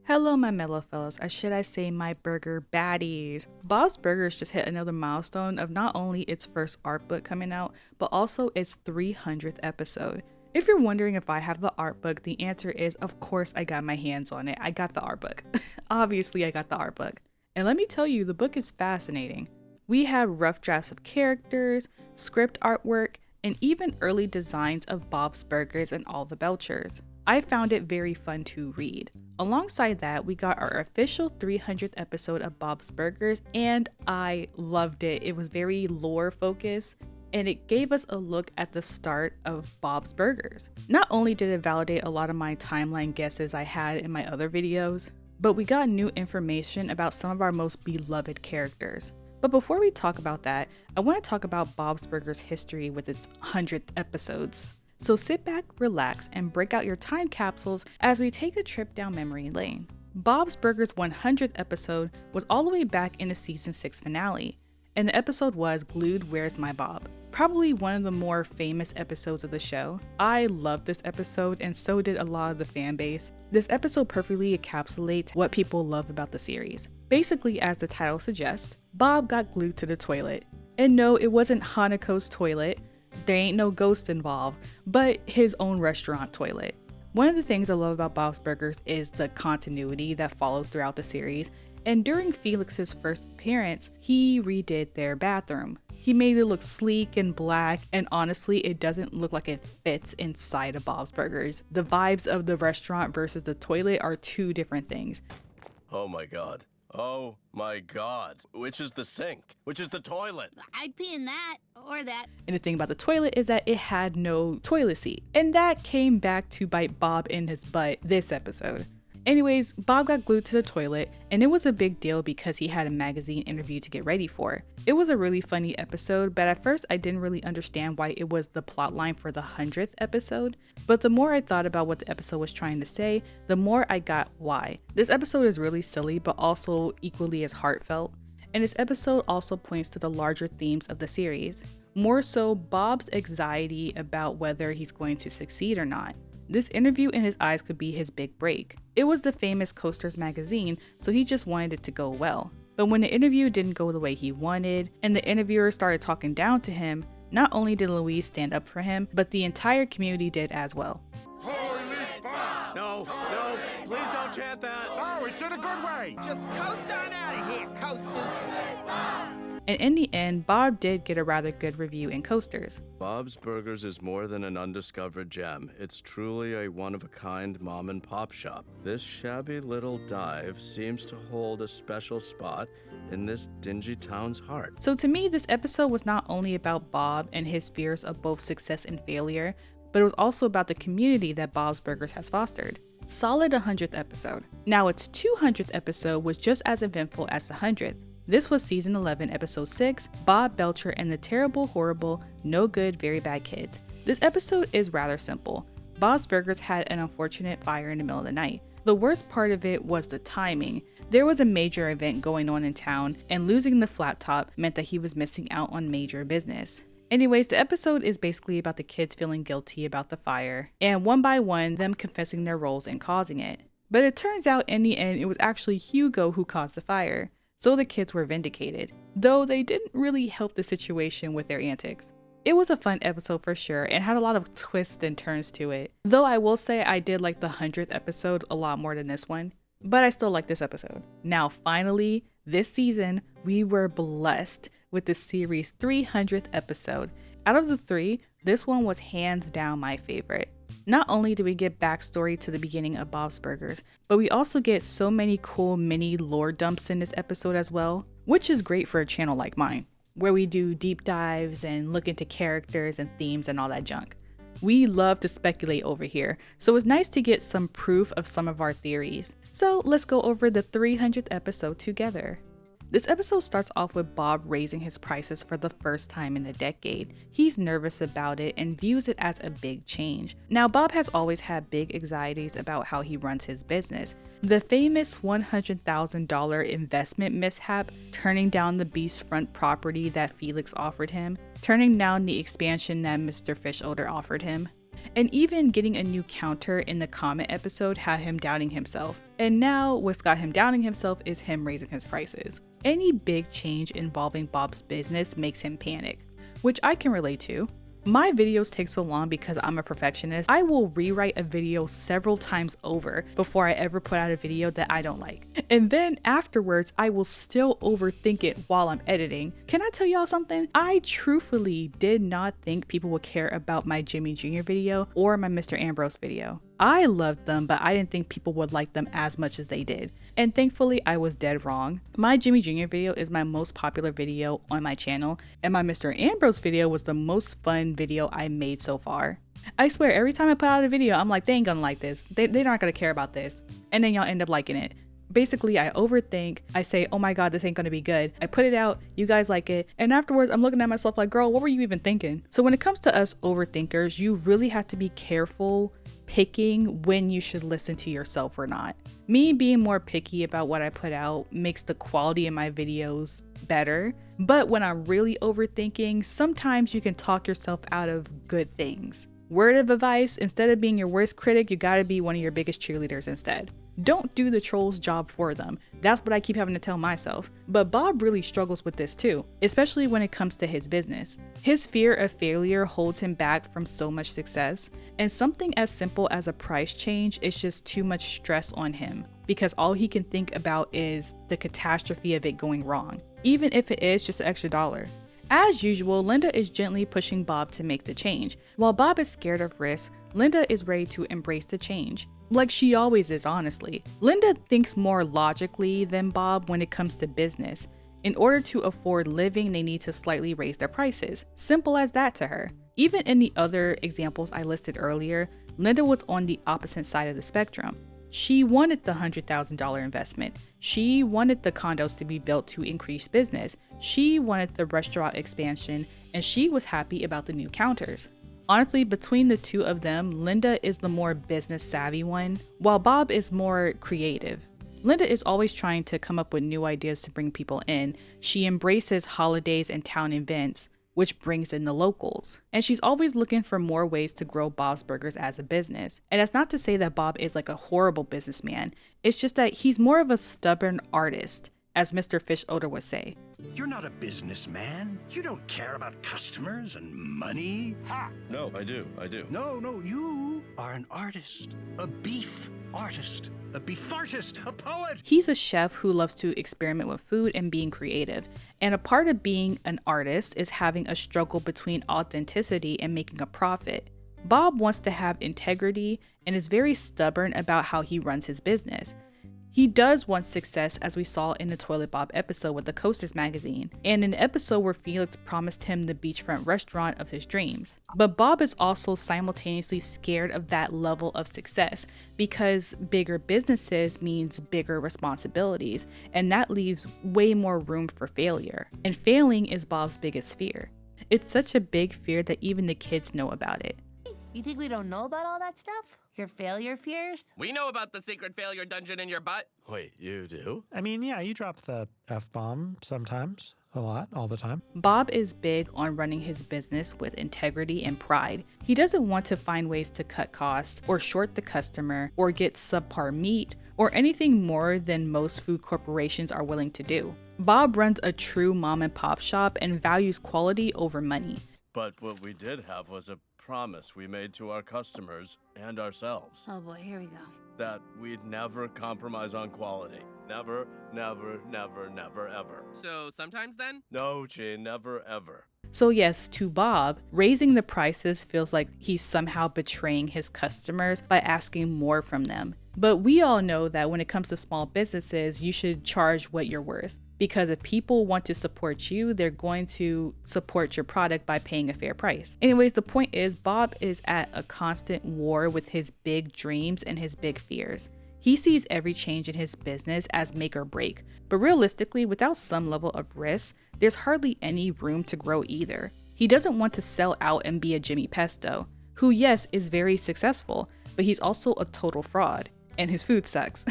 Hello, my mellow fellows, or should I say my burger baddies. Bob's Burgers just hit another milestone of not only its first art book coming out, but also its 300th episode. If you're wondering if I have the art book, the answer is of course I got my hands on it. I got the art book. Obviously I got the art book. And let me tell you, the book is fascinating. We have rough drafts of characters, script artwork, and even early designs of Bob's Burgers and all the Belchers. I found it very fun to read. Alongside that, we got our official 300th episode of Bob's Burgers, and I loved it. It was very lore focused, and it gave us a look at the start of Bob's Burgers. Not only did it validate a lot of my timeline guesses I had in my other videos, but we got new information about some of our most beloved characters. But before we talk about that, I want to talk about Bob's Burgers' history with its 100th episodes. So sit back, relax, and break out your time capsules as we take a trip down memory lane. Bob's Burgers' 100th episode was all the way back in the season 6 finale, and the episode was Glued Where's My Bob? Probably one of the more famous episodes of the show. I loved this episode, and so did a lot of the fan base. This episode perfectly encapsulates what people love about the series. Basically, as the title suggests, Bob got glued to the toilet. And no, it wasn't Hanako's toilet. There ain't no ghost involved, but his own restaurant toilet. One of the things I love about Bob's Burgers is the continuity that follows throughout the series, and during Felix's first appearance, he redid their bathroom. He made it look sleek and black, and honestly, it doesn't look like it fits inside of Bob's Burgers. The vibes of the restaurant versus the toilet are two different things. Oh my god. Oh my god. Which is the sink? Which is the toilet? I'd pee in that or that. And the thing about the toilet is that it had no toilet seat. And that came back to bite Bob in his butt this episode. Anyways, Bob got glued to the toilet, and it was a big deal because he had a magazine interview to get ready for. It was a really funny episode, but at first I didn't really understand why it was the plotline for the 100th episode. But the more I thought about what the episode was trying to say, the more I got why. This episode is really silly, but also equally as heartfelt. And this episode also points to the larger themes of the series. More so, Bob's anxiety about whether he's going to succeed or not. This interview in his eyes could be his big break. It was the famous Coasters magazine, so he just wanted it to go well. But when the interview didn't go the way he wanted, and the interviewer started talking down to him, not only did Louise stand up for him, but the entire community did as well. No, please don't chant that. Oh, it's in a good way. Just coast on out of here, coasters. And in the end, Bob did get a rather good review in Coasters. Bob's Burgers is more than an undiscovered gem. It's truly a one-of-a-kind mom-and-pop shop. This shabby little dive seems to hold a special spot in this dingy town's heart. So to me, this episode was not only about Bob and his fears of both success and failure, but it was also about the community that Bob's Burgers has fostered. Solid 100th episode. Now its 200th episode was just as eventful as the 100th. This was season 11, episode 6, Bob Belcher and the Terrible, Horrible, No Good, Very Bad Kids. This episode is rather simple. Bob's Burgers had an unfortunate fire in the middle of the night. The worst part of it was the timing. There was a major event going on in town, and losing the flat top meant that he was missing out on major business. Anyways, the episode is basically about the kids feeling guilty about the fire, and one by one, them confessing their roles in causing it. But it turns out in the end, it was actually Hugo who caused the fire. So the kids were vindicated, though they didn't really help the situation with their antics. It was a fun episode for sure and had a lot of twists and turns to it. Though I will say I did like the 100th episode a lot more than this one, but I still like this episode. Now finally, this season, we were blessed with the series' 300th episode. Out of the three, this one was hands down my favorite. Not only do we get backstory to the beginning of Bob's Burgers, but we also get so many cool mini lore dumps in this episode as well, which is great for a channel like mine, where we do deep dives and look into characters and themes and all that junk. We love to speculate over here, so it's nice to get some proof of some of our theories. So let's go over the 300th episode together. This episode starts off with Bob raising his prices for the first time in a decade. He's nervous about it and views it as a big change. Now, Bob has always had big anxieties about how he runs his business. The famous $100,000 investment mishap, turning down the beachfront property that Felix offered him, turning down the expansion that Mr. Fisholder offered him, and even getting a new counter in the comment episode had him doubting himself. And now what's got him downing himself is him raising his prices. Any big change involving Bob's business makes him panic, which I can relate to. My videos take so long because I'm a perfectionist. I will rewrite a video several times over before I ever put out a video that I don't like. And then afterwards, I will still overthink it while I'm editing. Can I tell y'all something? I truthfully did not think people would care about my Jimmy Jr. video or my Mr. Ambrose video. I loved them, but I didn't think people would like them as much as they did. And thankfully, I was dead wrong. My Jimmy Jr. video is my most popular video on my channel, and my Mr. Ambrose video was the most fun video I made so far. I swear, every time I put out a video, I'm like, they ain't gonna like this. They're not gonna care about this. And then y'all end up liking it. Basically, I overthink, I say, oh my god, this ain't gonna be good. I put it out, you guys like it, and afterwards I'm looking at myself like, girl, what were you even thinking? So when it comes to us overthinkers, you really have to be careful picking when you should listen to yourself or not. Me being more picky about what I put out makes the quality of my videos better, but when I'm really overthinking, sometimes you can talk yourself out of good things. Word of advice, instead of being your worst critic, you gotta be one of your biggest cheerleaders instead. Don't do the troll's job for them. That's what I keep having to tell myself. But Bob really struggles with this too, especially when it comes to his business. His fear of failure holds him back from so much success, and something as simple as a price change is just too much stress on him because all he can think about is the catastrophe of it going wrong, even if it is just an extra dollar. As usual, Linda is gently pushing Bob to make the change. While Bob is scared of risk, Linda is ready to embrace the change. Like she always is, honestly. Linda thinks more logically than Bob when it comes to business. In order to afford living, they need to slightly raise their prices. Simple as that to her. Even in the other examples I listed earlier, Linda was on the opposite side of the spectrum. She wanted the $100,000 investment. She wanted the condos to be built to increase business. She wanted the restaurant expansion, and she was happy about the new counters. Honestly, between the two of them, Linda is the more business savvy one, while Bob is more creative. Linda is always trying to come up with new ideas to bring people in. She embraces holidays and town events, which brings in the locals. And she's always looking for more ways to grow Bob's Burgers as a business. And that's not to say that Bob is like a horrible businessman. It's just that he's more of a stubborn artist, as Mr. Fish Odor would say. You're not a businessman. You don't care about customers and money. Ha! No, I do. No, you are an artist. A beef artist. A beef artist. A poet. He's a chef who loves to experiment with food and being creative. And a part of being an artist is having a struggle between authenticity and making a profit. Bob wants to have integrity and is very stubborn about how he runs his business. He does want success, as we saw in the Toilet Bob episode with the Coasters magazine, and an episode where Felix promised him the beachfront restaurant of his dreams. But Bob is also simultaneously scared of that level of success, because bigger businesses means bigger responsibilities, and that leaves way more room for failure. And failing is Bob's biggest fear. It's such a big fear that even the kids know about it. You think we don't know about all that stuff? Your failure fears? We know about the secret failure dungeon in your butt. Wait, you do? I mean, yeah, you drop the F-bomb sometimes, a lot, all the time. Bob is big on running his business with integrity and pride. He doesn't want to find ways to cut costs or short the customer or get subpar meat or anything more than most food corporations are willing to do. Bob runs a true mom and pop shop and values quality over money. But what we did have was a promise we made to our customers and ourselves Oh boy, here we go. that we'd never compromise on quality. Never, never, never, never, ever. So sometimes then? No, Gene, never, ever. So yes, to Bob, raising the prices feels like he's somehow betraying his customers by asking more from them. But we all know that when it comes to small businesses, you should charge what you're worth. Because if people want to support you, they're going to support your product by paying a fair price. Anyways, the point is, Bob is at a constant war with his big dreams and his big fears. He sees every change in his business as make or break, but realistically, without some level of risk, there's hardly any room to grow either. He doesn't want to sell out and be a Jimmy Pesto, who yes, is very successful, but he's also a total fraud, and his food sucks.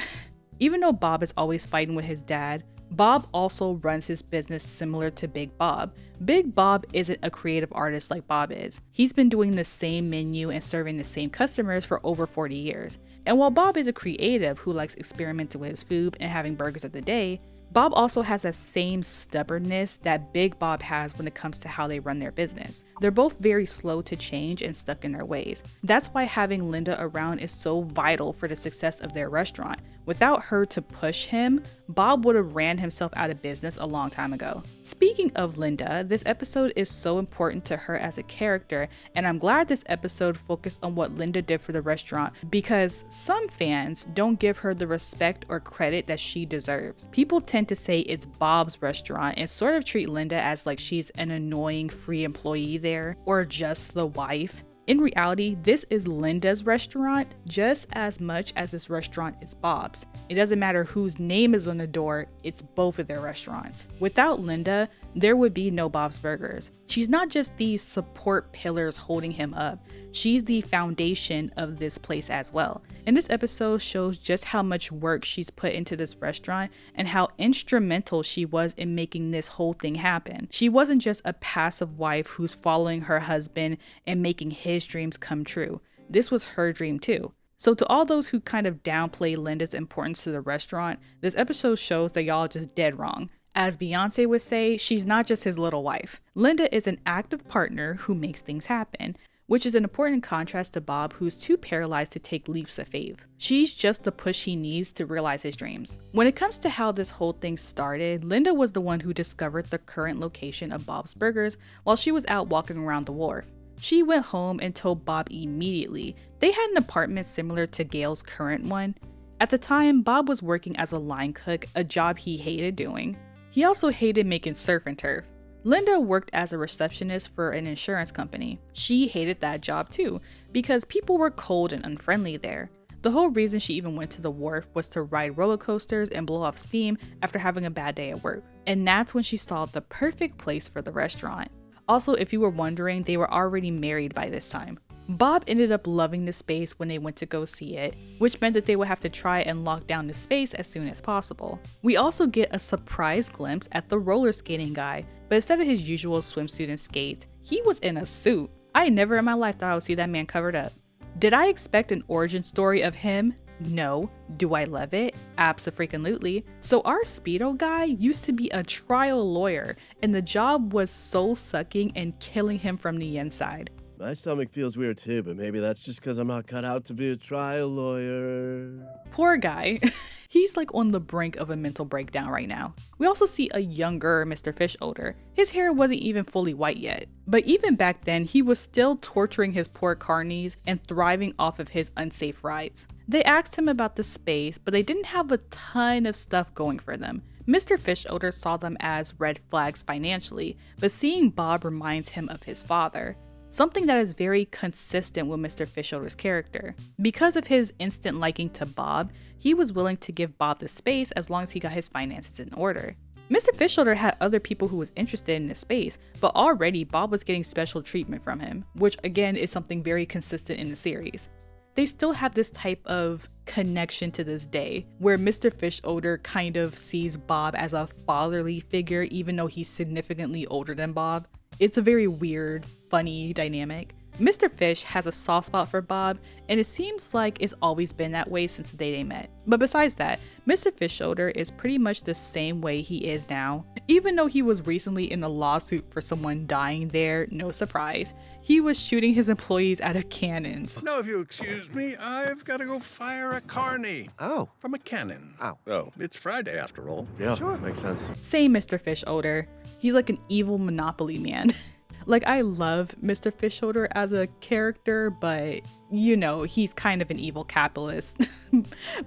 Even though Bob is always fighting with his dad, Bob also runs his business similar to Big Bob. Big Bob isn't a creative artist like Bob is. He's been doing the same menu and serving the same customers for over 40 years. And while Bob is a creative who likes experimenting with his food and having burgers of the day, Bob also has that same stubbornness that Big Bob has when it comes to how they run their business. They're both very slow to change and stuck in their ways. That's why having Linda around is so vital for the success of their restaurant. Without her to push him, Bob would have ran himself out of business a long time ago. Speaking of Linda, this episode is so important to her as a character, and I'm glad this episode focused on what Linda did for the restaurant because some fans don't give her the respect or credit that she deserves. People tend to say it's Bob's restaurant and sort of treat Linda as like she's an annoying free employee there or just the wife. In reality, this is Linda's restaurant just as much as this restaurant is Bob's. It doesn't matter whose name is on the door, it's both of their restaurants. Without Linda, there would be no Bob's Burgers. She's not just these support pillars holding him up, she's the foundation of this place as well. And this episode shows just how much work she's put into this restaurant and how instrumental she was in making this whole thing happen. She wasn't just a passive wife who's following her husband and making his dreams come true. This was her dream too. So to all those who kind of downplay Linda's importance to the restaurant, this episode shows that y'all just dead wrong. As Beyonce would say, she's not just his little wife. Linda is an active partner who makes things happen, which is an important contrast to Bob, who's too paralyzed to take leaps of faith. She's just the push he needs to realize his dreams. When it comes to how this whole thing started, Linda was the one who discovered the current location of Bob's Burgers while she was out walking around the wharf. She went home and told Bob immediately. They had an apartment similar to Gail's current one. At the time, Bob was working as a line cook, a job he hated doing. He also hated making surf and turf. Linda worked as a receptionist for an insurance company. She hated that job too, because people were cold and unfriendly there. The whole reason she even went to the wharf was to ride roller coasters and blow off steam after having a bad day at work. And that's when she saw the perfect place for the restaurant. Also, if you were wondering, they were already married by this time. Bob ended up loving the space when they went to go see it, which meant that they would have to try and lock down the space as soon as possible. We also get a surprise glimpse at the roller skating guy, but instead of his usual swimsuit and skates, he was in a suit. I never in my life thought I would see that man covered up. Did I expect an origin story of him? No. Do I love it? Abso-freaking-lutely. So our Speedo guy used to be a trial lawyer, and the job was soul-sucking and killing him from the inside. My stomach feels weird too, but maybe that's just because I'm not cut out to be a trial lawyer. Poor guy. He's like on the brink of a mental breakdown right now. We also see a younger Mr. Fischoeder. His hair wasn't even fully white yet. But even back then, he was still torturing his poor carnies and thriving off of his unsafe rides. They asked him about the space, but they didn't have a ton of stuff going for them. Mr. Fischoeder saw them as red flags financially, but seeing Bob reminds him of his father. Something that is very consistent with Mr. Fischoeder's character. Because of his instant liking to Bob, he was willing to give Bob the space as long as he got his finances in order. Mr. Fischoeder had other people who was interested in the space, but already Bob was getting special treatment from him, which again is something very consistent in the series. They still have this type of connection to this day, where Mr. Fischoeder kind of sees Bob as a fatherly figure even though he's significantly older than Bob. It's a very weird, funny dynamic. Mr. Fish has a soft spot for Bob, and it seems like it's always been that way since the day they met. But besides that, Mr. Fischoeder is pretty much the same way he is now. Even though he was recently in a lawsuit for someone dying there, no surprise, he was shooting his employees out of cannons. Now, if you excuse me, I've got to go fire a carny. Oh. From a cannon. Oh. It's Friday after all. Yeah, sure. Makes sense. Same Mr. Fischoeder. He's like an evil Monopoly man. Like, I love Mr. Fischoeder as a character, but, you know, he's kind of an evil capitalist.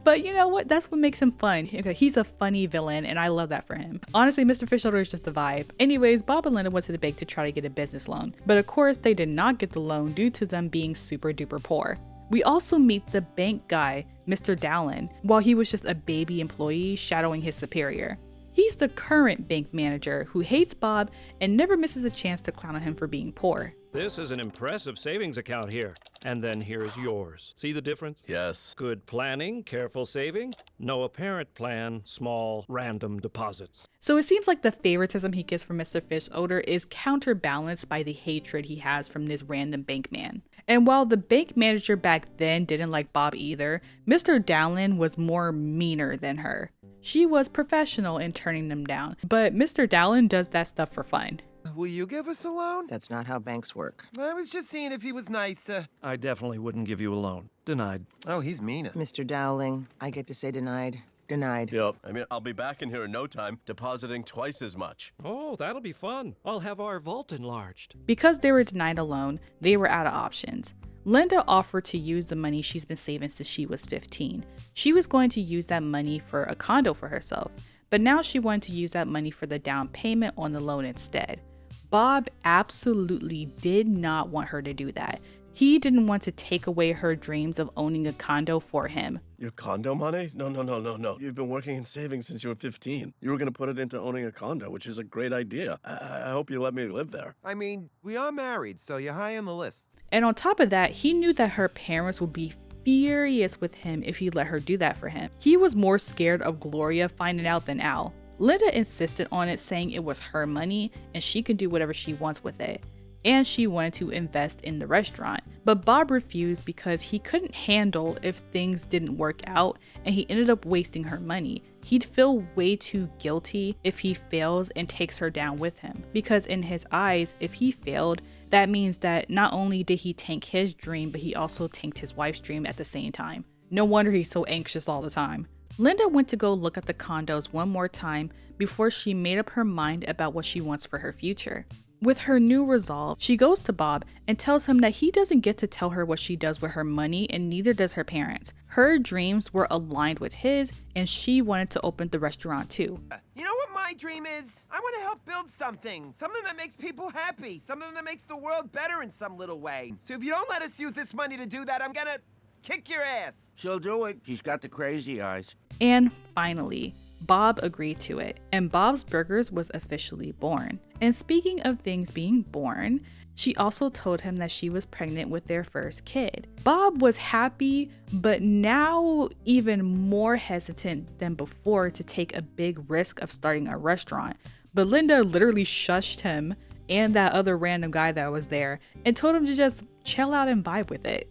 But you know what? That's what makes him fun. He's a funny villain, and I love that for him. Honestly, Mr. Fischoeder is just a vibe. Anyways, Bob and Linda went to the bank to try to get a business loan. But of course, they did not get the loan due to them being super duper poor. We also meet the bank guy, Mr. Dowling, while he was just a baby employee shadowing his superior. He's the current bank manager who hates Bob and never misses a chance to clown on him for being poor. This is an impressive savings account here. And then here's yours. See the difference? Yes. Good planning, careful saving, no apparent plan, small, random deposits. So it seems like the favoritism he gets from Mr. Fish Odor is counterbalanced by the hatred he has from this random bank man. And while the bank manager back then didn't like Bob either, Mr. Dowling was more meaner than her. She was professional in turning them down, but Mr. Dowling does that stuff for fun. Will you give us a loan? That's not how banks work. I was just seeing if he was nice. I definitely wouldn't give you a loan. Denied. Oh, he's mean. Mr. Dowling, I get to say denied. Denied. Yep. I mean, I'll be back in here in no time, depositing twice as much. Oh, that'll be fun. I'll have our vault enlarged. Because they were denied a loan, they were out of options. Linda offered to use the money she's been saving since she was 15. She was going to use that money for a condo for herself, but now she wanted to use that money for the down payment on the loan instead. Bob absolutely did not want her to do that. He didn't want to take away her dreams of owning a condo for him. Your condo money? No. You've been working and saving since you were 15. You were going to put it into owning a condo, which is a great idea. I hope you let me live there. I mean, we are married, so you're high on the list. And on top of that, he knew that her parents would be furious with him if he let her do that for him. He was more scared of Gloria finding out than Al. Linda insisted on it, saying it was her money and she could do whatever she wants with it. And she wanted to invest in the restaurant. But Bob refused because he couldn't handle if things didn't work out and he ended up wasting her money. He'd feel way too guilty if he fails and takes her down with him. Because in his eyes, if he failed, that means that not only did he tank his dream, but he also tanked his wife's dream at the same time. No wonder he's so anxious all the time. Linda went to go look at the condos one more time before she made up her mind about what she wants for her future. With her new resolve, she goes to Bob and tells him that he doesn't get to tell her what she does with her money, and neither does her parents. Her dreams were aligned with his, and she wanted to open the restaurant too. You know what my dream is? I want to help build something that makes people happy, something that makes the world better in some little way. So if you don't let us use this money to do that, I'm gonna kick your ass. She'll do it. She's got the crazy eyes. And finally, Bob agreed to it, and Bob's Burgers was officially born. And speaking of things being born, she also told him that she was pregnant with their first kid. Bob was happy, but now even more hesitant than before to take a big risk of starting a restaurant. But Linda literally shushed him and that other random guy that was there and told him to just chill out and vibe with it.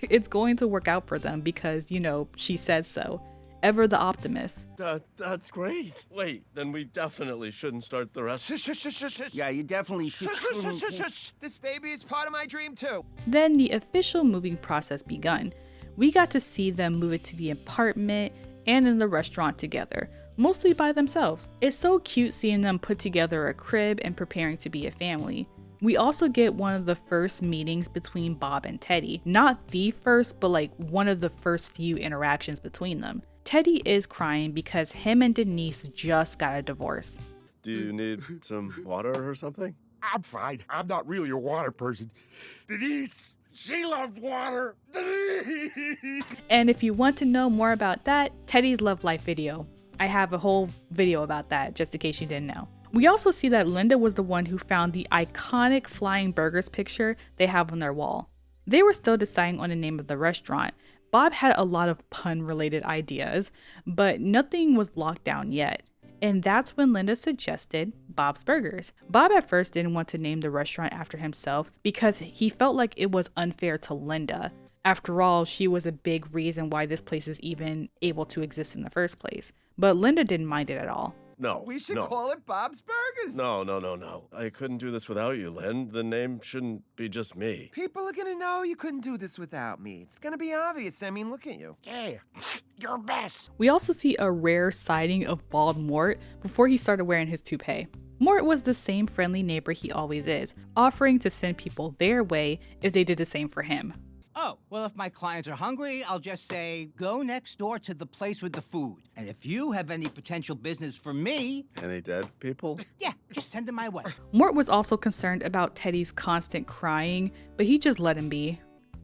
It's going to work out for them because, you know, she said so. Ever the optimist. That's great. Wait, then we definitely shouldn't start the rest. Shush. Yeah, you definitely should. Shush. This baby is part of my dream too. Then the official moving process begun. We got to see them move it to the apartment and in the restaurant together, mostly by themselves. It's so cute seeing them put together a crib and preparing to be a family. We also get one of the first meetings between Bob and Teddy. Not the first, but like one of the first few interactions between them. Teddy is crying because him and Denise just got a divorce. Do you need some water or something? I'm fine. I'm not really a water person. Denise, she loves water. Denise! And if you want to know more about that, Teddy's Love Life video. I have a whole video about that, just in case you didn't know. We also see that Linda was the one who found the iconic Flying Burgers picture they have on their wall. They were still deciding on the name of the restaurant. Bob had a lot of pun-related ideas, but nothing was locked down yet. And that's when Linda suggested Bob's Burgers. Bob at first didn't want to name the restaurant after himself because he felt like it was unfair to Linda. After all, she was a big reason why this place is even able to exist in the first place. But Linda didn't mind it at all. No. We should no. call it Bob's Burgers. No. I couldn't do this without you, Len. The name shouldn't be just me. People are gonna know you couldn't do this without me. It's gonna be obvious. I mean, look at you. Yeah, you're best. We also see a rare sighting of bald Mort before he started wearing his toupee. Mort was the same friendly neighbor he always is, offering to send people their way if they did the same for him. Oh, well, if my clients are hungry, I'll just say, go next door to the place with the food. And if you have any potential business for me... Any dead people? Yeah, just send them my way. Mort was also concerned about Teddy's constant crying, but he just let him be.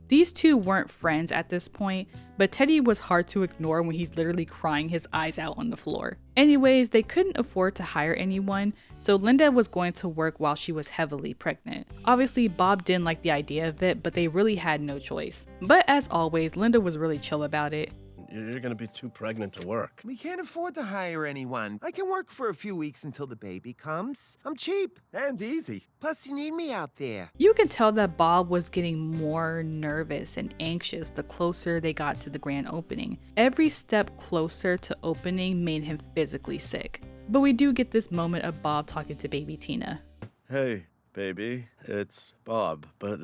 These two weren't friends at this point, but Teddy was hard to ignore when he's literally crying his eyes out on the floor. Anyways, they couldn't afford to hire anyone, so Linda was going to work while she was heavily pregnant. Obviously, Bob didn't like the idea of it, but they really had no choice. But as always, Linda was really chill about it. You're gonna be too pregnant to work. We can't afford to hire anyone. I can work for a few weeks until the baby comes. I'm cheap and easy. Plus, you need me out there. You can tell that Bob was getting more nervous and anxious the closer they got to the grand opening. Every step closer to opening made him physically sick. But we do get this moment of Bob talking to baby Tina. Hey, baby, it's Bob, but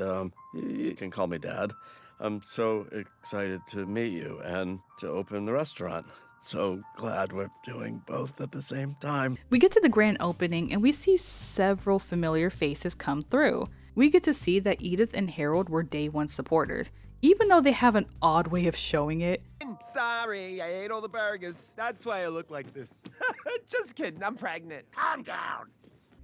you can call me Dad. I'm so excited to meet you and to open the restaurant. So glad we're doing both at the same time. We get to the grand opening and we see several familiar faces come through. We get to see that Edith and Harold were day one supporters, even though they have an odd way of showing it. Sorry, I ate all the burgers. That's why I look like this. Just kidding, I'm pregnant. Calm down.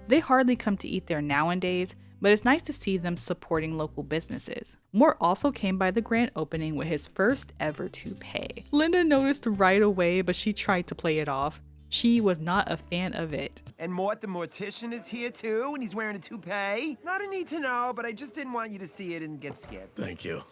They hardly come to eat there nowadays, but it's nice to see them supporting local businesses. Mort also came by the grand opening with his first ever toupee. Linda noticed right away, but she tried to play it off. She was not a fan of it. And Mort the mortician is here too, and he's wearing a toupee. Not a need to know, but I just didn't want you to see it and get scared. Thank you.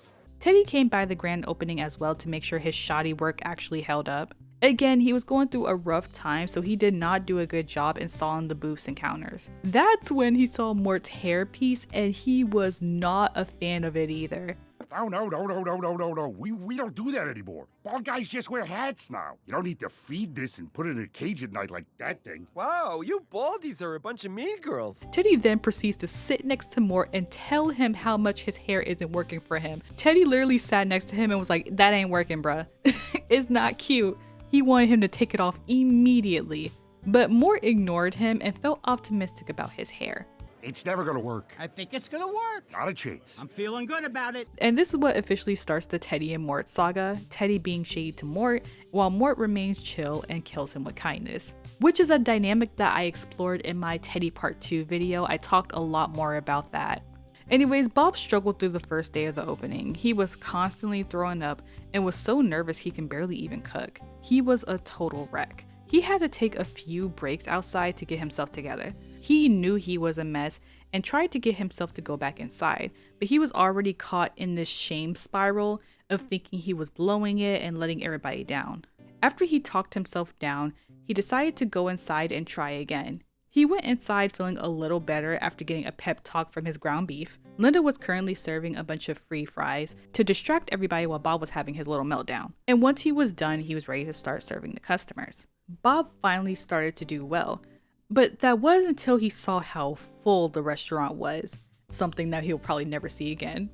Teddy came by the grand opening as well to make sure his shoddy work actually held up. Again, he was going through a rough time, so he did not do a good job installing the booths and counters. That's when he saw Mort's hairpiece, and he was not a fan of it either. No. We don't do that anymore. Bald guys just wear hats now. You don't need to feed this and put it in a cage at night like that thing. Wow, you baldies are a bunch of mean girls. Teddy then proceeds to sit next to Mort and tell him how much his hair isn't working for him. Teddy literally sat next to him and was like, that ain't working, bruh. It's not cute. He wanted him to take it off immediately. But Mort ignored him and felt optimistic about his hair. It's never gonna work. I think it's gonna work. Not a chance. I'm feeling good about it. And this is what officially starts the Teddy and Mort saga, Teddy being shady to Mort, while Mort remains chill and kills him with kindness. Which is a dynamic that I explored in my Teddy Part 2 video. I talked a lot more about that. Anyways, Bob struggled through the first day of the opening. He was constantly throwing up and was so nervous he can barely even cook. He was a total wreck. He had to take a few breaks outside to get himself together. He knew he was a mess and tried to get himself to go back inside, but he was already caught in this shame spiral of thinking he was blowing it and letting everybody down. After he talked himself down, he decided to go inside and try again. He went inside feeling a little better after getting a pep talk from his ground beef. Linda was currently serving a bunch of free fries to distract everybody while Bob was having his little meltdown. And once he was done, he was ready to start serving the customers. Bob finally started to do well, but that was until he saw how full the restaurant was, something that he'll probably never see again.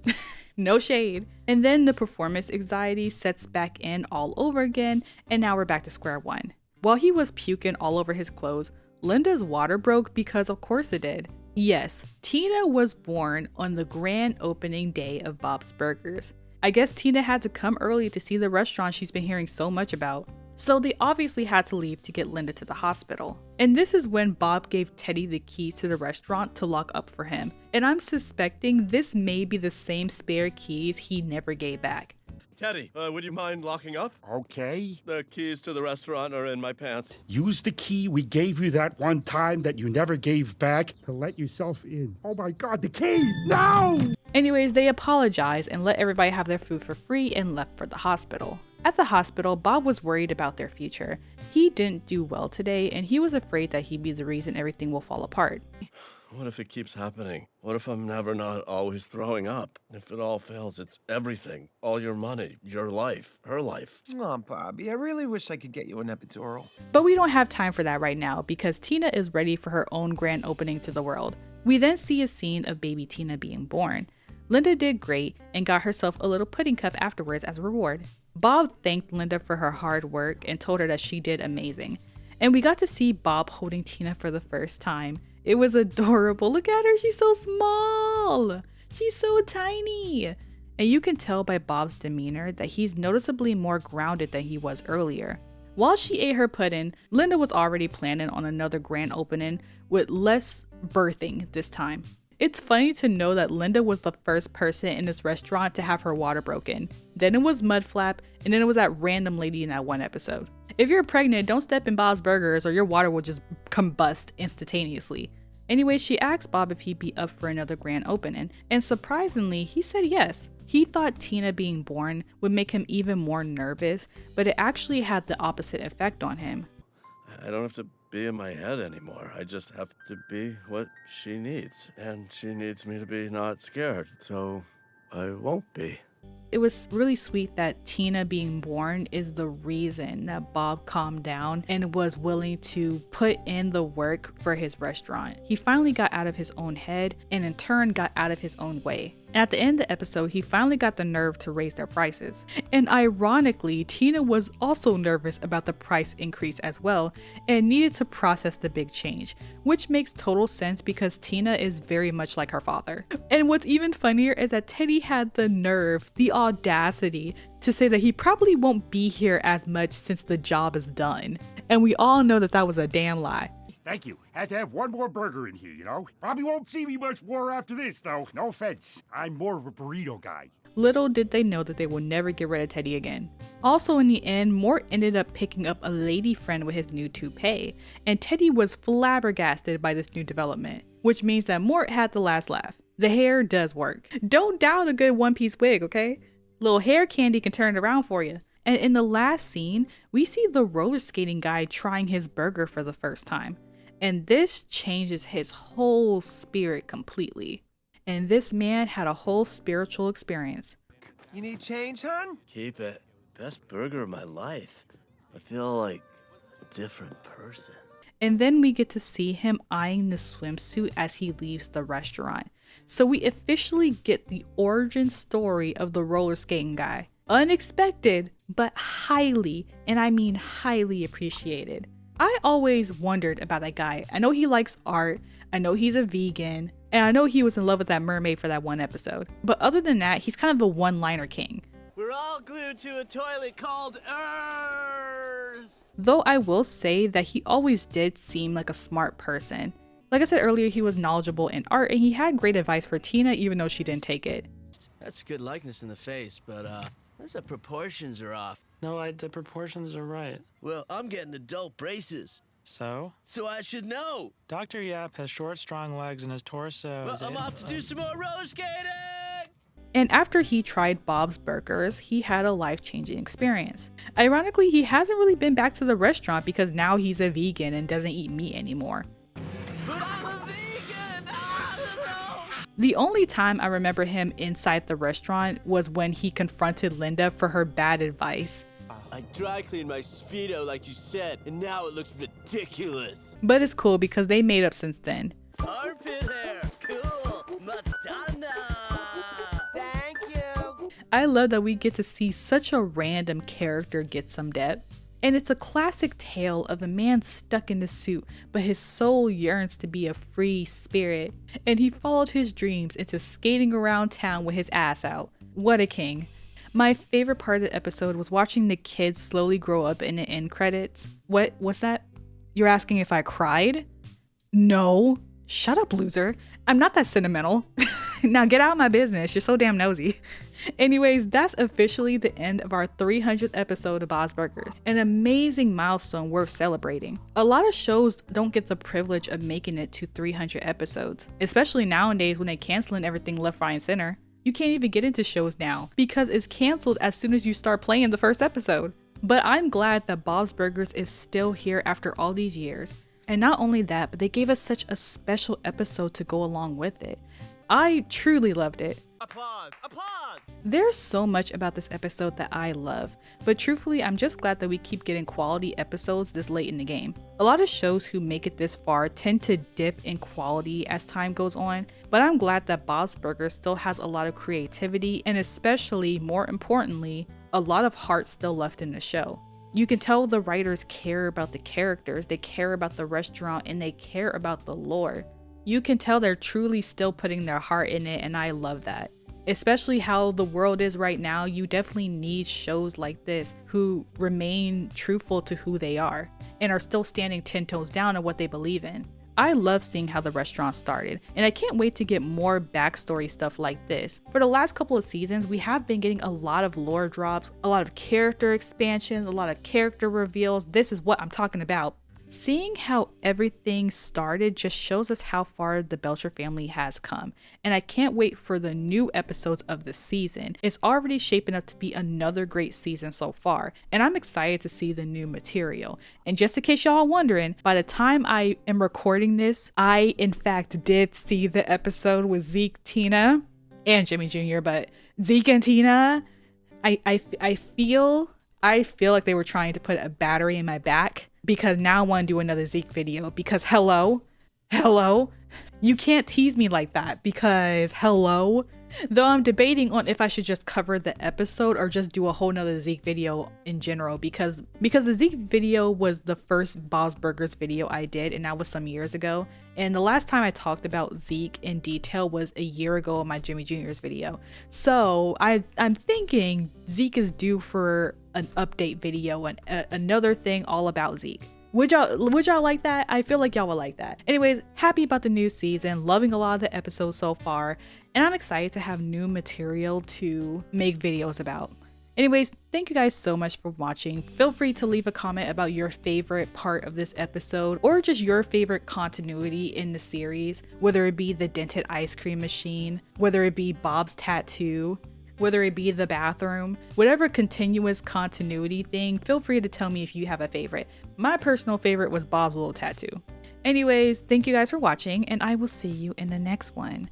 No shade. And then the performance anxiety sets back in all over again, and now we're back to square one. While he was puking all over his clothes, Linda's water broke because of course it did. Yes, Tina was born on the grand opening day of Bob's Burgers. I guess Tina had to come early to see the restaurant she's been hearing so much about. So they obviously had to leave to get Linda to the hospital. And this is when Bob gave Teddy the keys to the restaurant to lock up for him. And I'm suspecting this may be the same spare keys he never gave back. Teddy, would you mind locking up? Okay. The keys to the restaurant are in my pants. Use the key we gave you that one time that you never gave back to let yourself in. Oh my God, the key! No! Anyways, they apologized and let everybody have their food for free and left for the hospital. At the hospital, Bob was worried about their future. He didn't do well today, and he was afraid that he'd be the reason everything will fall apart. What if it keeps happening? What if I'm never not always throwing up? If it all fails, it's everything. All your money, your life, her life. Aw, Bobby, I really wish I could get you an epidural. But we don't have time for that right now because Tina is ready for her own grand opening to the world. We then see a scene of baby Tina being born. Linda did great and got herself a little pudding cup afterwards as a reward. Bob thanked Linda for her hard work and told her that she did amazing. And we got to see Bob holding Tina for the first time. It was adorable. Look at her, she's so small. She's so tiny. And you can tell by Bob's demeanor that he's noticeably more grounded than he was earlier. While she ate her pudding, Linda was already planning on another grand opening with less birthing this time. It's funny to know that Linda was the first person in this restaurant to have her water broken. Then it was Mudflap, and then it was that random lady in that one episode. If you're pregnant, don't step in Bob's Burgers or your water will just combust instantaneously. Anyway, she asked Bob if he'd be up for another grand opening, and surprisingly, he said yes. He thought Tina being born would make him even more nervous, but it actually had the opposite effect on him. I don't have to be in my head anymore. I just have to be what she needs. And she needs me to be not scared, so I won't be. It was really sweet that Tina being born is the reason that Bob calmed down and was willing to put in the work for his restaurant. He finally got out of his own head and in turn got out of his own way. At the end of the episode, he finally got the nerve to raise their prices. And ironically, Tina was also nervous about the price increase as well and needed to process the big change, which makes total sense because Tina is very much like her father. And what's even funnier is that Teddy had the nerve, the audacity to say that he probably won't be here as much since the job is done. And we all know that that was a damn lie. Thank you. Had to have one more burger in here, you know? Probably won't see me much more after this, though. No offense. I'm more of a burrito guy. Little did they know that they will never get rid of Teddy again. Also in the end, Mort ended up picking up a lady friend with his new toupee, and Teddy was flabbergasted by this new development, which means that Mort had the last laugh. The hair does work. Don't doubt a good one-piece wig, okay? Little hair candy can turn it around for you. And in the last scene, we see the roller skating guy trying his burger for the first time. And this changes his whole spirit completely. And this man had a whole spiritual experience. You need change, hon? Keep it. Best burger of my life. I feel like a different person. And then we get to see him eyeing the swimsuit as he leaves the restaurant. So we officially get the origin story of the roller skating guy. Unexpected, but highly, and I mean highly appreciated. I always wondered about that guy. I know he likes art, I know he's a vegan, and I know he was in love with that mermaid for that one episode. But other than that, he's kind of a one-liner king. We're all glued to a toilet called Earth! Though I will say that he always did seem like a smart person. Like I said earlier, he was knowledgeable in art and he had great advice for Tina even though she didn't take it. That's a good likeness in the face, but the proportions are off. No, the proportions are right. Well, I'm getting adult braces. So? So I should know. Dr. Yap has short, strong legs and his torso Well, is I'm off to do some more roller skating! And after he tried Bob's Burgers, he had a life-changing experience. Ironically, he hasn't really been back to the restaurant because now he's a vegan and doesn't eat meat anymore. But I'm a vegan! The only time I remember him inside the restaurant was when he confronted Linda for her bad advice. I dry cleaned my Speedo like you said, and now it looks ridiculous. But it's cool because they made up since then. Armpit hair, cool, Madonna. Thank you. I love that we get to see such a random character get some depth. And it's a classic tale of a man stuck in a suit, but his soul yearns to be a free spirit. And he followed his dreams into skating around town with his ass out. What a king. My favorite part of the episode was watching the kids slowly grow up in the end credits. What's that? You're asking if I cried? No. Shut up, loser. I'm not that sentimental. Now get out of my business. You're so damn nosy. Anyways, that's officially the end of our 300th episode of Bob's Burgers. An amazing milestone worth celebrating. A lot of shows don't get the privilege of making it to 300 episodes, especially nowadays when they're canceling everything left, right, and center. You can't even get into shows now because it's canceled as soon as you start playing the first episode. But I'm glad that Bob's Burgers is still here after all these years. And not only that, but they gave us such a special episode to go along with it. I truly loved it. Applause, applause! There's so much about this episode that I love, but truthfully, I'm just glad that we keep getting quality episodes this late in the game. A lot of shows who make it this far tend to dip in quality as time goes on, but I'm glad that Bob's Burgers still has a lot of creativity and especially, more importantly, a lot of heart still left in the show. You can tell the writers care about the characters, they care about the restaurant, and they care about the lore. You can tell they're truly still putting their heart in it, and I love that. Especially how the world is right now, you definitely need shows like this who remain truthful to who they are and are still standing 10 toes down on what they believe in. I love seeing how the restaurant started, and I can't wait to get more backstory stuff like this. For the last couple of seasons, we have been getting a lot of lore drops, a lot of character expansions, a lot of character reveals. This is what I'm talking about. Seeing how everything started just shows us how far the Belcher family has come, and I can't wait for the new episodes of the season. It's already shaping up to be another great season so far, and I'm excited to see the new material. And just in case y'all are wondering, by the time I am recording this, I in fact did see the episode with Zeke, Tina, and Jimmy Jr., but Zeke and Tina, I feel like they were trying to put a battery in my back, because now I want to do another Zeke video, because hello, you can't tease me like that, because hello. Though I'm debating on if I should just cover the episode or just do a whole nother Zeke video in general, because the Zeke video was the first Bob's Burgers video I did, and that was some years ago. And the last time I talked about Zeke in detail was a year ago in my Jimmy Jr.'s video. So I'm thinking Zeke is due for an update video and another thing all about Zeke. Would y'all like that? I feel like y'all would like that. Anyways, happy about the new season, loving a lot of the episodes so far, and I'm excited to have new material to make videos about. Anyways, thank you guys so much for watching. Feel free to leave a comment about your favorite part of this episode, or just your favorite continuity in the series, whether it be the dented ice cream machine, whether it be Bob's tattoo, whether it be the bathroom, whatever continuous continuity thing, feel free to tell me if you have a favorite. My personal favorite was Bob's little tattoo. Anyways, thank you guys for watching, and I will see you in the next one.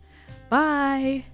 Bye!